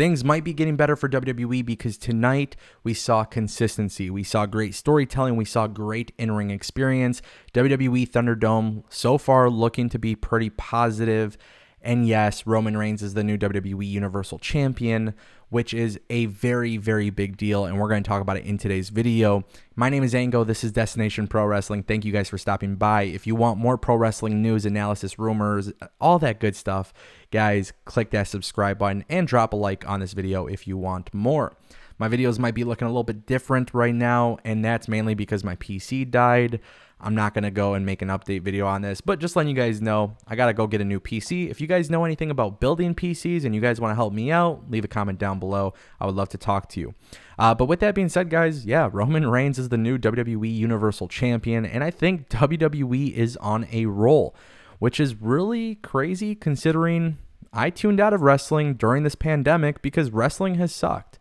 things might be getting better for WWE because tonight we saw consistency. We saw great storytelling. We saw great in-ring experience. WWE Thunderdome so far looking to be pretty positive. And yes, Roman Reigns is the new WWE Universal Champion, which is a very, very big deal, and we're going to talk about it in today's video. My name is Ango. This is Destination Pro Wrestling. Thank you guys for stopping by. If you want more pro wrestling news, analysis, rumors, all that good stuff, guys, click that subscribe button and drop a like on this video if you want more. My videos might be looking a little bit different right now, and that's mainly because my PC died. I'm not going to go and make an update video on this, but just letting you guys know, I got to go get a new PC. If you guys know anything about building PCs and you guys want to help me out, leave a comment down below. I would love to talk to you. But with that being said, guys, yeah, Roman Reigns is the new WWE Universal Champion, and I think WWE is on a roll, which is really crazy considering I tuned out of wrestling during this pandemic because wrestling has sucked.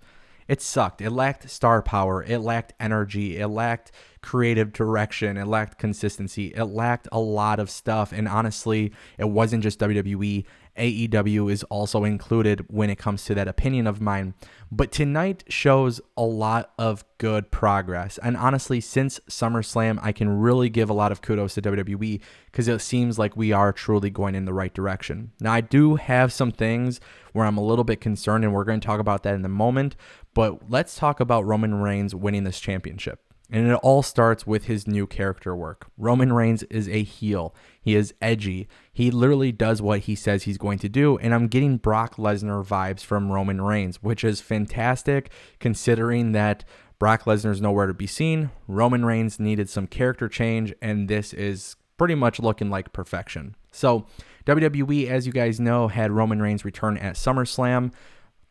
It sucked. It lacked star power. It lacked energy. It lacked creative direction. It lacked consistency. It lacked a lot of stuff. And honestly, it wasn't just WWE. AEW is also included when it comes to that opinion of mine. But tonight shows a lot of good progress. And honestly, since SummerSlam, I can really give a lot of kudos to WWE because it seems like we are truly going in the right direction. Now, I do have some things where I'm a little bit concerned, and we're going to talk about that in a moment. But let's talk about Roman Reigns winning this championship. And it all starts with his new character work. Roman Reigns is a heel. He is edgy. He literally does what he says he's going to do. And I'm getting Brock Lesnar vibes from Roman Reigns, which is fantastic considering that Brock Lesnar's nowhere to be seen. Roman Reigns needed some character change, and this is pretty much looking like perfection. So WWE, as you guys know, had Roman Reigns return at SummerSlam.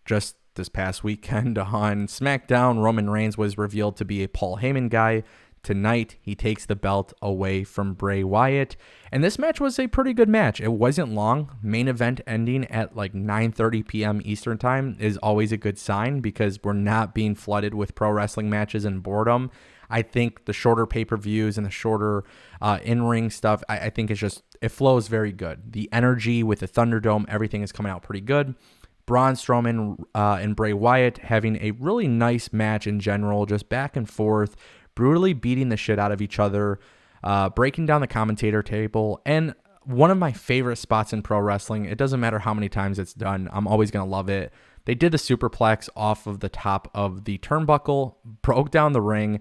Just this past weekend on SmackDown, Roman Reigns was revealed to be a Paul Heyman guy. Tonight, he takes the belt away from Bray Wyatt. And this match was a pretty good match. It wasn't long. Main event ending at like 9:30 p.m. Eastern time is always a good sign because we're not being flooded with pro wrestling matches and boredom. I think the shorter pay-per-views and the shorter in-ring stuff, I think it flows very good. The energy with the Thunderdome, everything is coming out pretty good. Braun Strowman and Bray Wyatt having a really nice match in general, just back and forth, brutally beating the shit out of each other, breaking down the commentator table, and one of my favorite spots in pro wrestling. It doesn't matter how many times it's done. I'm always going to love it. They did the superplex off of the top of the turnbuckle, broke down the ring.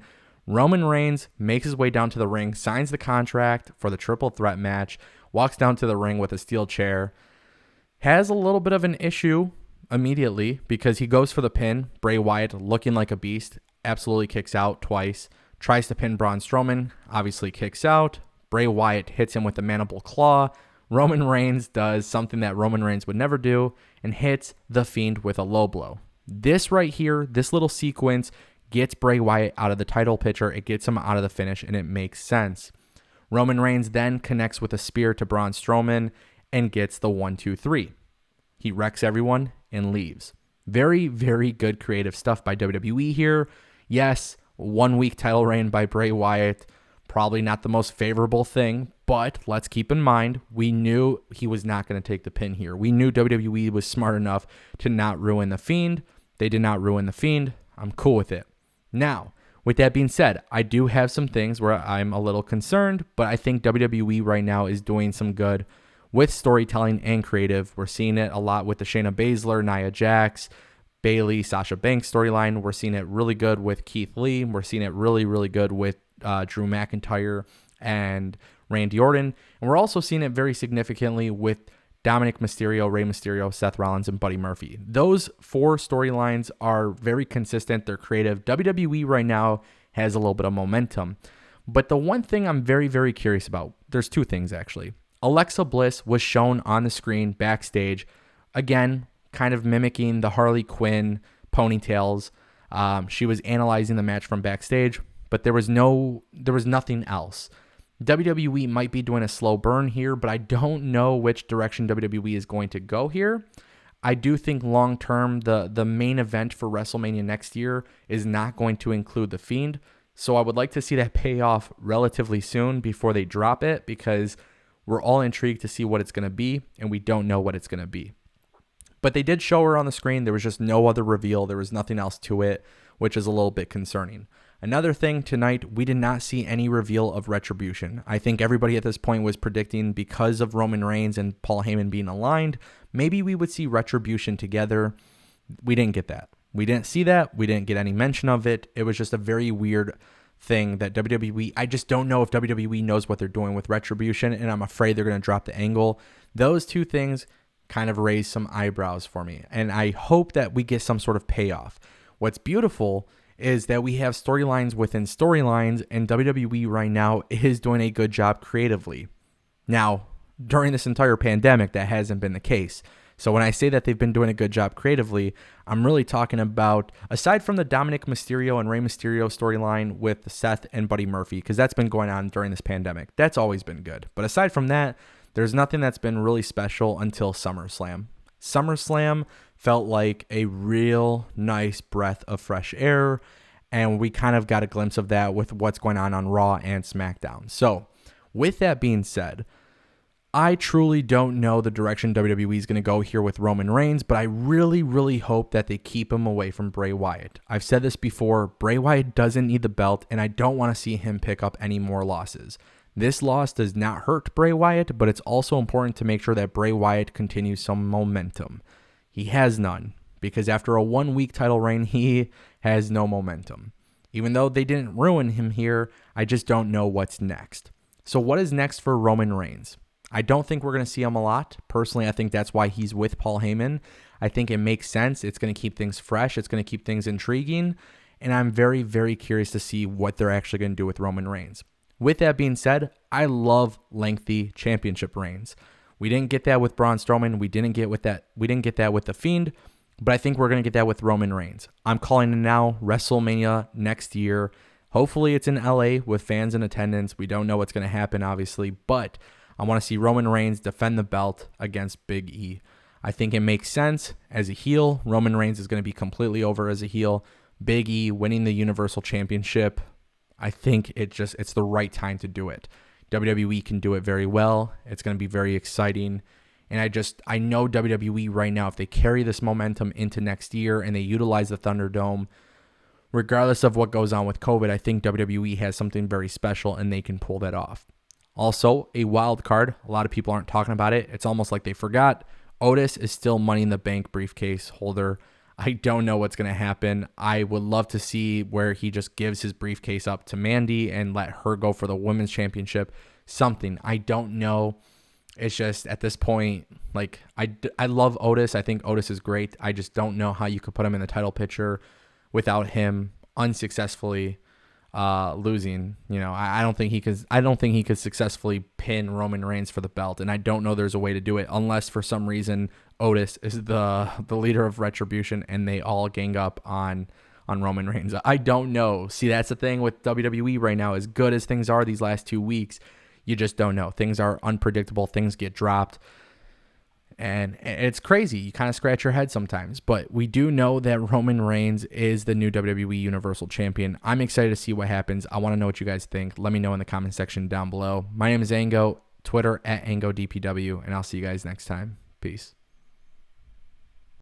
Roman Reigns makes his way down to the ring, signs the contract for the triple threat match, walks down to the ring with a steel chair, has a little bit of an issue immediately because he goes for the pin. Bray Wyatt, looking like a beast, absolutely kicks out twice. Tries to pin Braun Strowman, obviously kicks out. Bray Wyatt hits him with the mandible claw. Roman Reigns does something that Roman Reigns would never do and hits The Fiend with a low blow. This right here, this little sequence gets Bray Wyatt out of the title picture. It gets him out of the finish, and it makes sense. Roman Reigns then connects with a spear to Braun Strowman and gets the 1-2-3. He wrecks everyone and leaves. Very, very good creative stuff by WWE here. Yes, 1 week title reign by Bray Wyatt. Probably not the most favorable thing, but let's keep in mind, we knew he was not going to take the pin here. We knew WWE was smart enough to not ruin The Fiend. They did not ruin The Fiend. I'm cool with it. Now, with that being said, I do have some things where I'm a little concerned, but I think WWE right now is doing some good with storytelling and creative. We're seeing it a lot with the Shayna Baszler, Nia Jax, Bayley, Sasha Banks storyline. We're seeing it really good with Keith Lee. We're seeing it really, really good with Drew McIntyre and Randy Orton. And we're also seeing it very significantly with Dominic Mysterio, Rey Mysterio, Seth Rollins, and Buddy Murphy. Those 4 storylines are very consistent. They're creative. WWE right now has a little bit of momentum. But the one thing I'm very, very curious about, there's 2 things actually. Alexa Bliss was shown on the screen backstage, again, kind of mimicking the Harley Quinn ponytails. She was analyzing the match from backstage, but there was nothing else. WWE might be doing a slow burn here, but I don't know which direction WWE is going to go here. I do think long term, the main event for WrestleMania next year is not going to include The Fiend. So I would like to see that pay off relatively soon before they drop it, because we're all intrigued to see what it's going to be, and we don't know what it's going to be. But they did show her on the screen. There was just no other reveal. There was nothing else to it, which is a little bit concerning. Another thing tonight, we did not see any reveal of Retribution. I think everybody at this point was predicting, because of Roman Reigns and Paul Heyman being aligned, maybe we would see Retribution together. We didn't get that. We didn't see that. We didn't get any mention of it. It was just a very weird thing that WWE, I just don't know if WWE knows what they're doing with Retribution, and I'm afraid they're going to drop the angle. Those two things kind of raise some eyebrows for me, and I hope that we get some sort of payoff. What's beautiful is that we have storylines within storylines, and WWE right now is doing a good job creatively. Now, during this entire pandemic, that hasn't been the case. So when I say that they've been doing a good job creatively, I'm really talking about, aside from the Dominic Mysterio and Rey Mysterio storyline with Seth and Buddy Murphy, because that's been going on during this pandemic. That's always been good. But aside from that, there's nothing that's been really special until SummerSlam. SummerSlam felt like a real nice breath of fresh air, and we kind of got a glimpse of that with what's going on Raw and SmackDown. So with that being said, I truly don't know the direction WWE is going to go here with Roman Reigns, but I really, really hope that they keep him away from Bray Wyatt. I've said this before, Bray Wyatt doesn't need the belt, and I don't want to see him pick up any more losses. This loss does not hurt Bray Wyatt, but it's also important to make sure that Bray Wyatt continues some momentum. He has none, because after a 1-week title reign, he has no momentum. Even though they didn't ruin him here, I just don't know what's next. So what is next for Roman Reigns? I don't think we're going to see him a lot. Personally, I think that's why he's with Paul Heyman. I think it makes sense. It's going to keep things fresh. It's going to keep things intriguing. And I'm very, very curious to see what they're actually going to do with Roman Reigns. With that being said, I love lengthy championship reigns. We didn't get that with Braun Strowman. We didn't get that with The Fiend. But I think we're going to get that with Roman Reigns. I'm calling it now, WrestleMania next year. Hopefully it's in LA with fans in attendance. We don't know what's going to happen, obviously. But I want to see Roman Reigns defend the belt against Big E. I think it makes sense as a heel. Roman Reigns is going to be completely over as a heel. Big E winning the Universal Championship. I think it's the right time to do it. WWE can do it very well. It's going to be very exciting. And I know WWE right now, if they carry this momentum into next year and they utilize the Thunderdome, regardless of what goes on with COVID, I think WWE has something very special and they can pull that off. Also, a wild card. A lot of people aren't talking about it. It's almost like they forgot. Otis is still Money in the Bank briefcase holder. I don't know what's going to happen. I would love to see where he just gives his briefcase up to Mandy and let her go for the women's championship. Something. I don't know. It's just at this point, like, I love Otis. I think Otis is great. I just don't know how you could put him in the title picture without him unsuccessfully losing. You know, I don't think he could successfully pin Roman Reigns for the belt, and I don't know there's a way to do it unless for some reason Otis is the leader of Retribution and they all gang up on Roman Reigns. I don't know. See, that's the thing with WWE right now. As good as things are these last 2 weeks, you just don't know. Things are unpredictable. Things get dropped. And it's crazy. You kind of scratch your head sometimes. But we do know that Roman Reigns is the new WWE Universal Champion. I'm excited to see what happens. I want to know what you guys think. Let me know in the comment section down below. My name is Ango, Twitter @AngoDPW, and I'll see you guys next time. Peace.